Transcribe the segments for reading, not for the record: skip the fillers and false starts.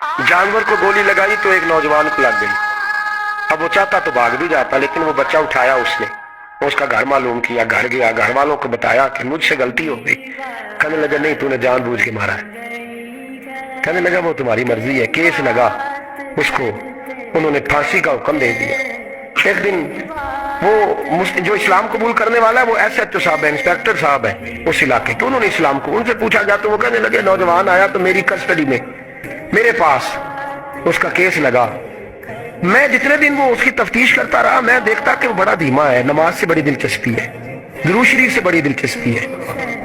जानवर को गोली लगाई तो एक नौजवान को लग गई। अब वो चाहता तो भाग भी जाता, लेकिन वो बच्चा उठाया उसने, उसका घर मालूम किया, घर गया, घर वालों को बताया कि मुझसे गलती हो गई। कहने लगा नहीं, तूने जानबूझ के मारा है। कहने लगा वो तुम्हारी मर्जी है। केस लगा, उसको उन्होंने फांसी का हुक्म दे दिया। एक दिन वो जो इस्लाम कबूल करने वाला है वो SHO साहब है, इंस्पेक्टर साहब है उस इलाके के, उन्होंने इस्लाम को उनसे पूछा गया तो वो कहने लगे नौजवान आया तो मेरी कस्टडी में मेरे पास उसका केस लगा। मैं जितने दिन वो उसकी तफ्तीश करता रहा मैं देखता कि वो बड़ा धीमा है, नमाज से बड़ी दिलचस्पी है, दुरूद शरीफ से बड़ी दिलचस्पी है,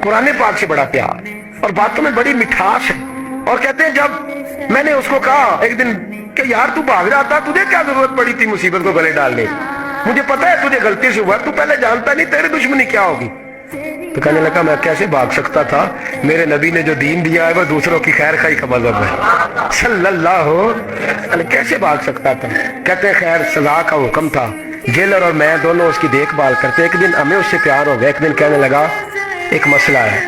कुरान पाक से बड़ा प्यार और बातों में बड़ी मिठास है। और कहते हैं जब मैंने उसको कहा एक दिन कि यार तू भाग रहा था, तुझे क्या जरूरत पड़ी थी मुसीबत को गले डालने, मुझे पता है तुझे गलती से हुआ, तू पहले जानता नहीं तेरी दुश्मनी क्या होगी। तो कहने लगा मैं कैसे भाग सकता था, मेरे नबी ने जो दीन दिया है वो दूसरों की खैर खाई का मजहब है सल्लल्लाहु अलैहि, कैसे भाग सकता था। कहते हैं खैर सजा का हुक्म था, जेलर और मैं दोनों उसकी देखभाल करते। एक दिन हमें उससे प्यार हो गया। एक दिन कहने लगा एक मसला है,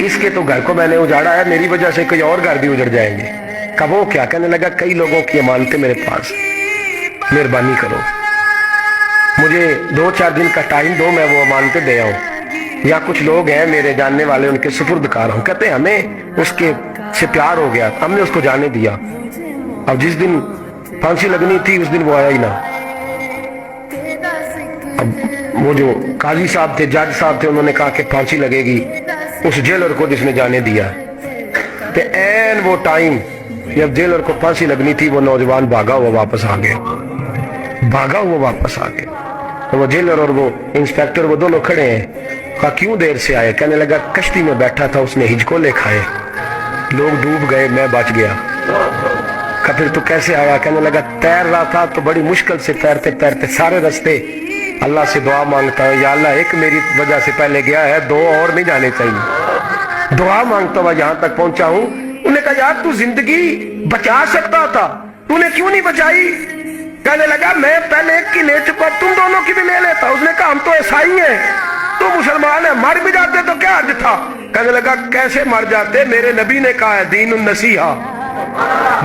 इसके तो घर को मैंने उजाड़ा है, मेरी वजह से कोई और घर भी उजड़ जाएंगे। कब वो क्या? कहने लगा कई लोगों की अमानतें मेरे पास, मेहरबानी करो मुझे 2-4 दिन का टाइम दो, मैं वो अमानतें दे आऊं, या कुछ लोग हैं मेरे जानने वाले उनके सुपुर्दकार हूं। कहते हैं हमें उसके से प्यार हो गया, हमने उसको जाने दिया। अब जिस दिन फांसी लगनी थी उस दिन वो आया ही ना। अब वो जो काजी साहब थे, जज साहब थे, उन्होंने कहा कि फांसी लगेगी उस जेलर को जिसने जाने दिया। तो एन वो टाइम जब जेलर को फांसी लगनी थी वो नौजवान भागा हुआ वापस आ गया, भागा हुआ वापस आ गया। तो वो जेलर और वो इंस्पेक्टर वो दोनों खड़े हैं। कहा क्यों देर से आए? कहने लगा कश्ती में बैठा था, उसने हिजकोले खाए, लोग डूब गए, मैं बच गया। कहा फिर तू कैसे आया? कहने लगा तैर रहा था तो बड़ी मुश्किल से तैरते तैरते सारे रास्ते अल्लाह से दुआ मांगता है, या अल्लाह एक मेरी वजह से पहले गया है, 2 और नहीं जाने चाहिए, दुआ मांगता हुआ यहाँ तक पहुंचा हूँ। उन्होंने कहा यार तू जिंदगी बचा सकता था, तूने क्यों नहीं बचाई? कहने लगा मैं पहले एक की ले चुका, तुम दोनों की भी ले लेता। उसने कहा हम तो ईसाई हैं, तू मुसलमान है, मर भी जाते तो क्या अर्ज था? कहने लगा कैसे मर जाते, मेरे नबी ने कहा है दीन नसीहा,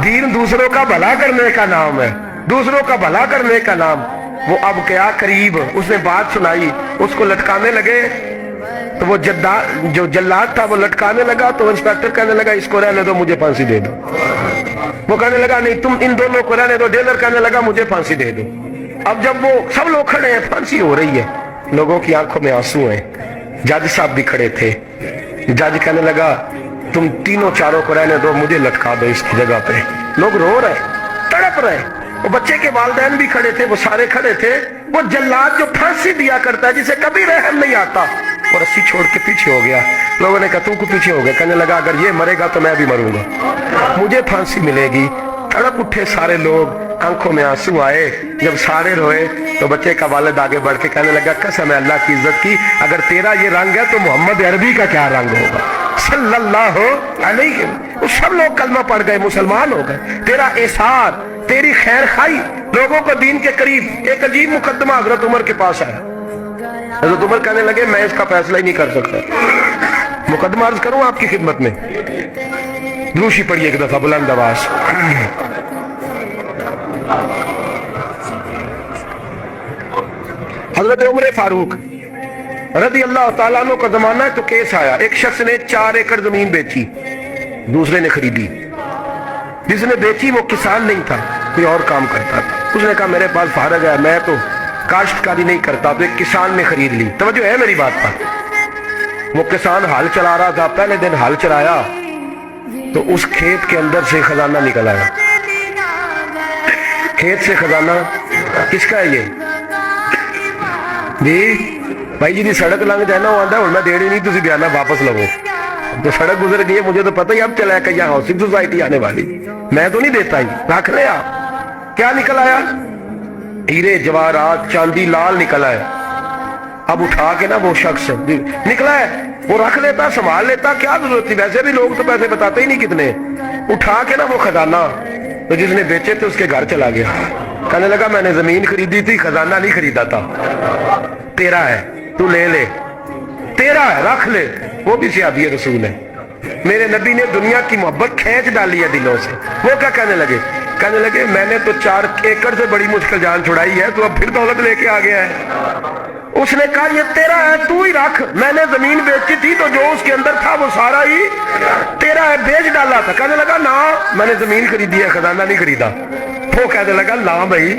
दीन दूसरों का भला करने का नाम है, दूसरों का भला करने का नाम। वो अब क्या करीब उसने बात सुनाई, उसको लटकाने लगे तो वो जो जल्लाद था वो लटकाने लगा। तो इंस्पेक्टर कहने लगा इसको रहने दो, मुझे फांसी दे दो। वो कहने लगा नहीं तुम इन दोनों को रहने दो। जेलर कहने लगा मुझे फांसी दे दो। अब जब वो सब लोग खड़े हैं, फांसी हो रही है, लोगों की आंखों में आंसू हैं, जज साहब भी खड़े थे। जज कहने लगा तुम तीनों चारों को रहने दो, मुझे लटका दो इसकी जगह पे। लोग रो रहे, तड़प रहे, वो बच्चे के वालिदैन भी खड़े थे, वो सारे खड़े थे। वो जल्लाद जो फांसी दिया करता है, जिसे कभी रहम नहीं आता, वो रस्सी छोड़ के पीछे हो गया। लोगों ने कहा तू को पीछे हो गया? कहने लगा अगर ये मरेगा तो मैं भी मरूंगा, मुझे फांसी मिलेगी। तड़प उठे सारे लोग, आंखों में आंसू आए। जब सारे रोए तो बच्चे का वालिद आगे बढ़ के कहने लगा कसम है अल्लाह की इज्जत की, अगर तेरा ये रंग है तो मोहम्मद अरबी का क्या रंग होगा सल्लल्लाहु अलैहि। वो सब लोग कलमा पढ़ गए, मुसलमान हो गए। तेरा एहसान, तेरी खैर खाई लोगों को दीन के करीब। एक अजीब मुकदमा हजरत उमर के पास आया। हजरत उमर कहने लगे मैं इसका फैसला ही नहीं कर सकता, मुकदमा अर्ज करूं आपकी खिदमत में। दूसरी पढ़िए एक दफा बुलंद आवाज। हजरत उमर फारूक रज़ी अल्लाह ताला अन्हु का जमाना है तो केस आया। एक शख्स ने 4 एकड़ जमीन बेची, दूसरे ने खरीदी। जिसने बेची वो किसान नहीं था, कोई और काम करता था। उसने कहा मेरे पास फारग है, मैं तो काश्तकारी नहीं करता, तो एक किसान ने खरीद ली। तवज्जो है मेरी बात पर। वो किसान हल चला रहा था, पहले दिन हल चलाया तो उस खेत के अंदर से खजाना निकल आया। खेत से खजाना किसका है? ये जी भाई जी दी सड़क लंघ जाए ना, वो आंदा मैं देनी नहीं, तुम बयाना वापस लवो। तो सड़क गुजर गई है, मुझे तो पता ही अब चला कि यहाँ हाउसिंग सोसाइटी आने वाली, मैं तो नहीं देता ही, रख ले आप। क्या निकल आया? हीरे जवाहरात चांदी लाल निकल आया। अब उठा के ना वो शख्स निकला है, वो रख लेता, संभाल लेता, क्या जरूरत थी? वैसे भी लोग तो पैसे बताते ही नहीं कितने। उठा के ना वो खजाना तो जिसने बेचे थे उसके घर चला गया। कहने लगा मैंने जमीन खरीदी थी, खजाना नहीं खरीदा था, तेरा है, तू ले ले, तेरा है, रख ले। वो भी सियादी रसूल है, میرے نبی نے دنیا کی محبت کھینچ ڈالی ہے دلوں سے. وہ کیا کہنے لگے میں نے تو 4 ایکڑ سے بڑی مشکل جان چھڑائی ہے, تو اب پھر دولت لے کے آ گیا ہے. اس نے کہا یہ تیرا ہے, تو ہی رکھ. میں نے زمین بیچی تھی تو جو اس کے اندر تھا وہ سارا ہی تیرا ہے, بیچ ڈالا تھا. کہنے لگا نا میں نے زمین خریدی ہے, خزانہ نہیں خریدا. وہ کہنے لگا لا بھائی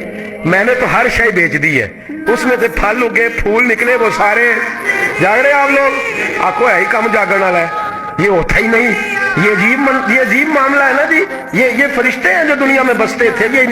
میں نے تو ہر شے بیچ دی ہے, اس میں سے پھل اگے پھول نکلے وہ سارے. جاگ رہے آپ لوگ؟ آکو ہے ہی کم جاگن والا ہے, یہ ہوتا ہی نہیں. یہ عجیب معاملہ ہے نا جی. یہ فرشتے ہیں جو دنیا میں بستے تھے, یہ